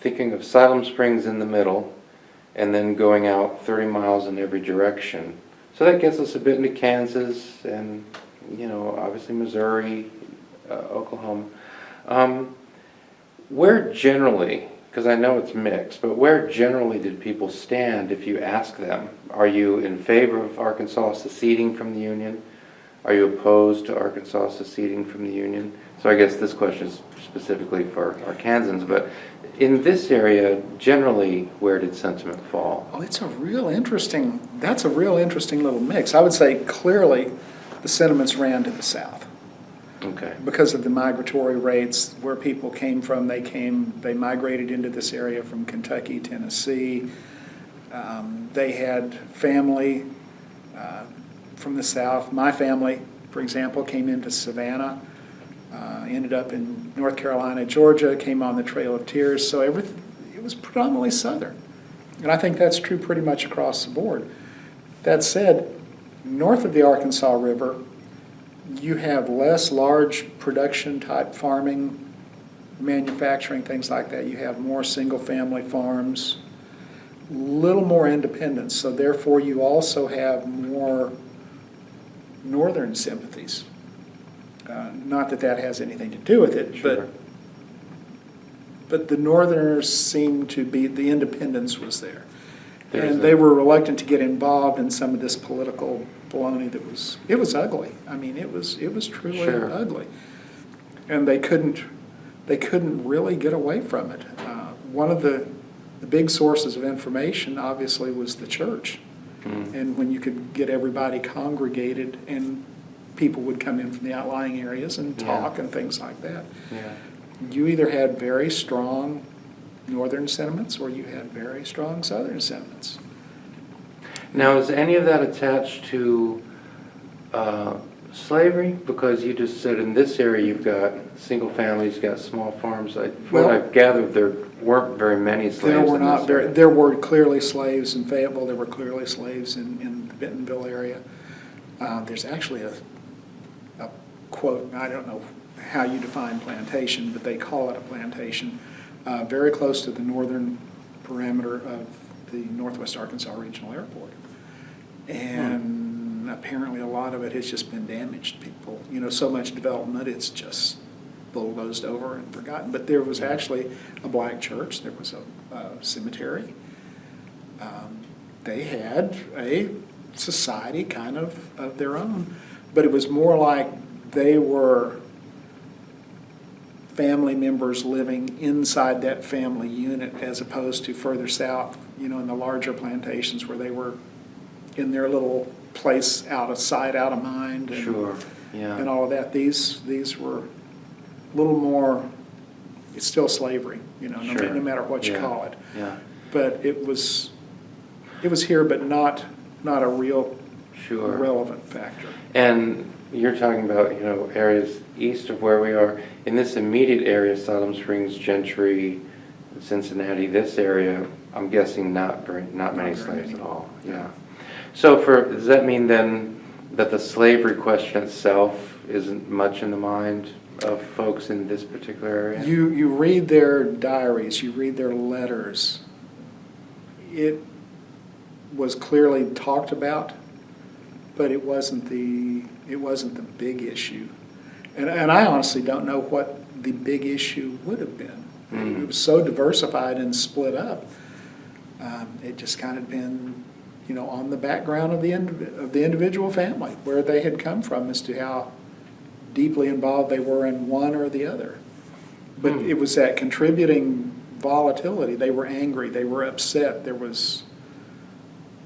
thinking of Siloam Springs in the middle, and then going out 30 miles in every direction. So that gets us a bit into Kansas and, obviously Missouri, Oklahoma. Where generally, because I know it's mixed, but where generally did people stand if you ask them? Are you in favor of Arkansas seceding from the Union? Are you opposed to Arkansas seceding from the Union? So I guess this question is specifically for Arkansans, but in this area, generally, where did sentiment fall? Oh, that's a real interesting little mix. I would say clearly the sentiments ran to the south. Okay. Because of the migratory rates, where people came from, they migrated into this area from Kentucky, Tennessee. They had family from the south. My family, for example, came into Savannah, ended up in North Carolina, Georgia, came on the Trail of Tears, so it was predominantly southern. And I think that's true pretty much across the board. That said, north of the Arkansas River, you have less large production type farming, manufacturing, things like that. You have more single family farms, little more independence, so therefore you also have more northern sympathies. Not that that has anything to do with it, Sure. but the northerners seemed to be, the independence was there. And they were reluctant to get involved in some of this political baloney that it was ugly. I mean, it was truly Sure. ugly. And they couldn't really get away from it. One of the big sources of information, obviously, was the church. Mm. And when you could get everybody congregated and people would come in from the outlying areas and talk and things like that. Yeah. You either had very strong northern sentiments or you had very strong southern sentiments. Now, is any of that attached to slavery? Because you just said in this area you've got single families, you've got small farms. From what I've gathered, there weren't very many slaves. There were in not. this area. There were clearly slaves in Fayetteville. There were clearly slaves in the Bentonville area. There's actually a quote, I don't know how you define plantation, but they call it a plantation, very close to the northern perimeter of the Northwest Arkansas Regional Airport. And apparently a lot of it has just been damaged. People, so much development, it's just bulldozed over and forgotten. But there was actually a black church, there was a cemetery. They had a society kind of their own, but it was more like they were family members living inside that family unit as opposed to further south, in the larger plantations where they were in their little place out of sight, out of mind. And, Sure, yeah. And all of that. These were a little more, it's still slavery, Sure. no matter what you call it. Yeah. But it was here, but not a real Sure. relevant factor. And you're talking about, areas east of where we are. In this immediate area, Siloam Springs, Gentry, Cincinnati, this area, I'm guessing not many slaves at all. Yeah. So does that mean then that the slavery question itself isn't much in the mind of folks in this particular area? You read their diaries, you read their letters. It was clearly talked about, but it wasn't the big issue. And I honestly don't know what the big issue would have been. Mm. It was so diversified and split up. It just kind of been, on the background of the individual family, where they had come from as to how deeply involved they were in one or the other. But it was that contributing volatility. They were angry. They were upset. There was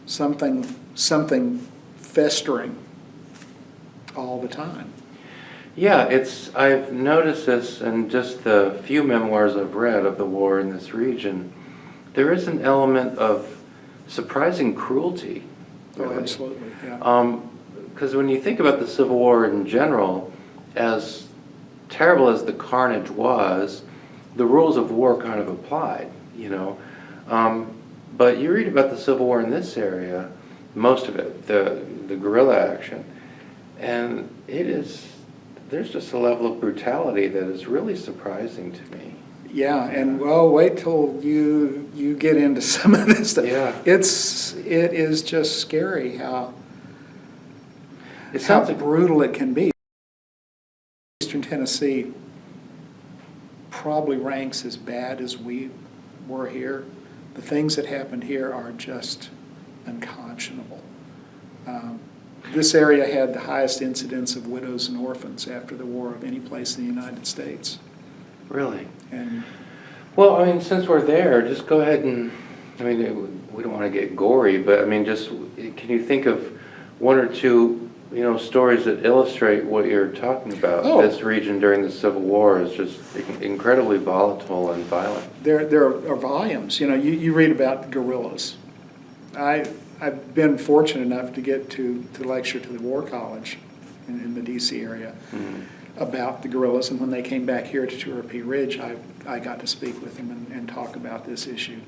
something festering all the time. Yeah, I've noticed this in just the few memoirs I've read of the war in this region. There is an element of surprising cruelty. Really. Oh, absolutely, yeah. Because when you think about the Civil War in general, as terrible as the carnage was, the rules of war kind of applied, But you read about the Civil War in this area, most of it, the guerrilla action, and there's just a level of brutality that is really surprising to me. Yeah, and well, wait till you get into some of this stuff. Yeah. It is just scary how It sounds like, brutal it can be. Eastern Tennessee probably ranks as bad as we were here. The things that happened here are just unconscionable. This area had the highest incidence of widows and orphans after the war of any place in the United States. really? And Well, I mean, since we're there, just go ahead and, I mean, we don't want to get gory, but I mean, just, can you think of one or two, stories that illustrate what you're talking about? Oh. This region during the Civil War is just incredibly volatile and violent. there are volumes. You read about guerrillas. I've been fortunate enough to get to lecture to the War College in the D.C. area about the guerrillas, and when they came back here to Cherokee Ridge, I got to speak with them and talk about this issue.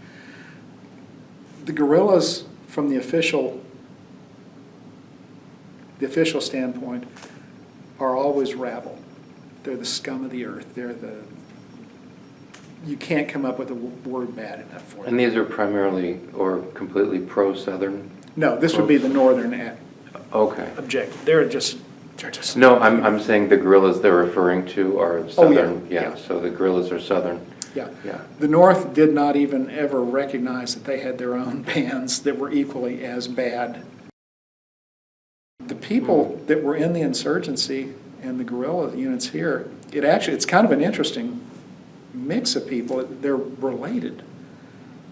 The guerrillas, from the official standpoint, are always rabble. They're the scum of the earth. You can't come up with a word bad enough for them. And these are primarily or completely pro-Southern? No, this would be the northern Okay. objective. They're just. No, I'm saying the guerrillas they're referring to are Southern. Oh, yeah. So the guerrillas are Southern. Yeah. Yeah. The North did not even ever recognize that they had their own bands that were equally as bad. The people that were in the insurgency and the guerrilla units here, it's kind of an interesting mix of people. They're related,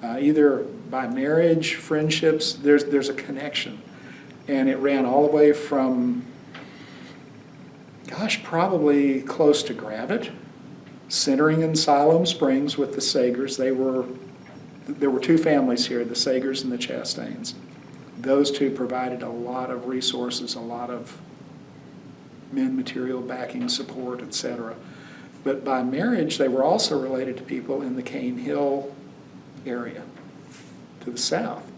either by marriage, friendships. There's a connection, and it ran all the way from, probably close to Gravette, centering in Siloam Springs with the Sagers. There were two families here, the Sagers and the Chastains. Those two provided a lot of resources, a lot of men, material, backing, support, etc. But by marriage, they were also related to people in the Cane Hill area to the south.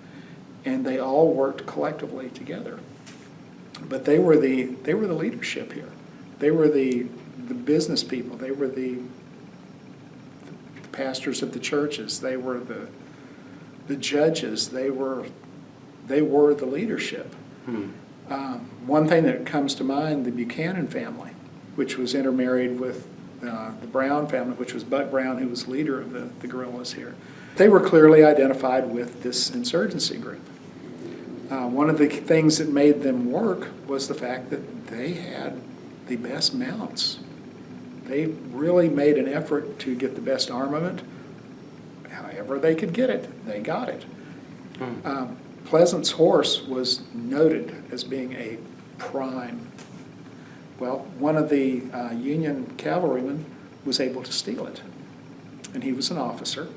And they all worked collectively together. But they were the leadership here. They were the business people. They were the pastors of the churches. They were the judges. They were the leadership. One thing that comes to mind, the Buchanan family, which was intermarried with the Brown family, which was Buck Brown, who was leader of the guerrillas here. They were clearly identified with this insurgency group. One of the things that made them work was the fact that they had the best mounts. They really made an effort to get the best armament. However they could get it, they got it. Pleasant's horse was noted as being a prime. Well, one of the Union cavalrymen was able to steal it, and he was an officer,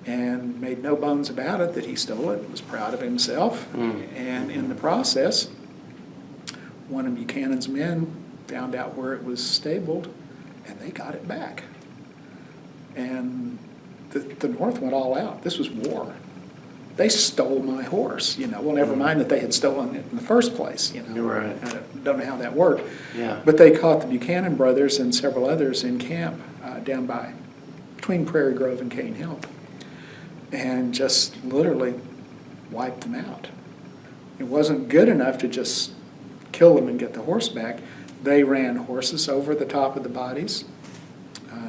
and made no bones about it that he stole it, was proud of himself, and in the process, one of Buchanan's men found out where it was stabled, and they got it back. And the North went all out. This was war. They stole my horse, Well, never mind that they had stolen it in the first place, Right. I don't know how that worked. Yeah. But they caught the Buchanan brothers and several others in camp down between Prairie Grove and Cane Hill, and just literally wiped them out. It wasn't good enough to just kill them and get the horse back. They ran horses over the top of the bodies.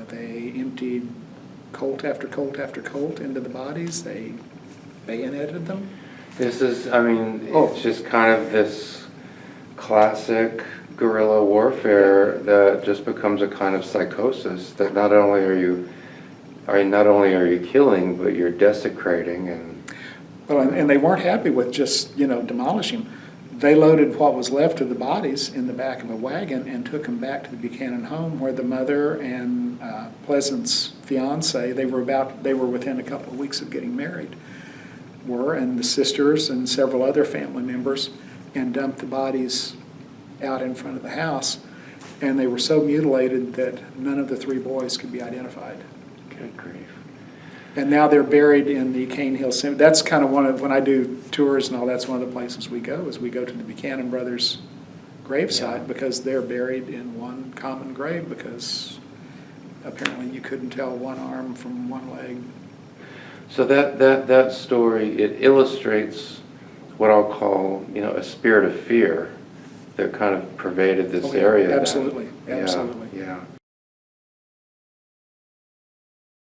They emptied colt after colt after colt into the bodies. They bayoneted them. This is, it's just kind of this classic guerrilla warfare that just becomes a kind of psychosis that not only are you killing, but you're desecrating and. Well, and they weren't happy with just, demolishing them. They loaded what was left of the bodies in the back of a wagon and took them back to the Buchanan home, where the mother and Pleasant's fiance, they were within a couple of weeks of getting married, and the sisters and several other family members, and dumped the bodies out in front of the house. And they were so mutilated that none of the three boys could be identified. Good grief. And now they're buried in the Cane Hill Cemetery. That's kind of when I do tours and all, that's one of the places we go to the Buchanan brothers' gravesite, because they're buried in one common grave, because apparently you couldn't tell one arm from one leg. So that story, it illustrates what I'll call, a spirit of fear that kind of pervaded this Oh, yeah, area then. absolutely, Yeah, absolutely. Yeah.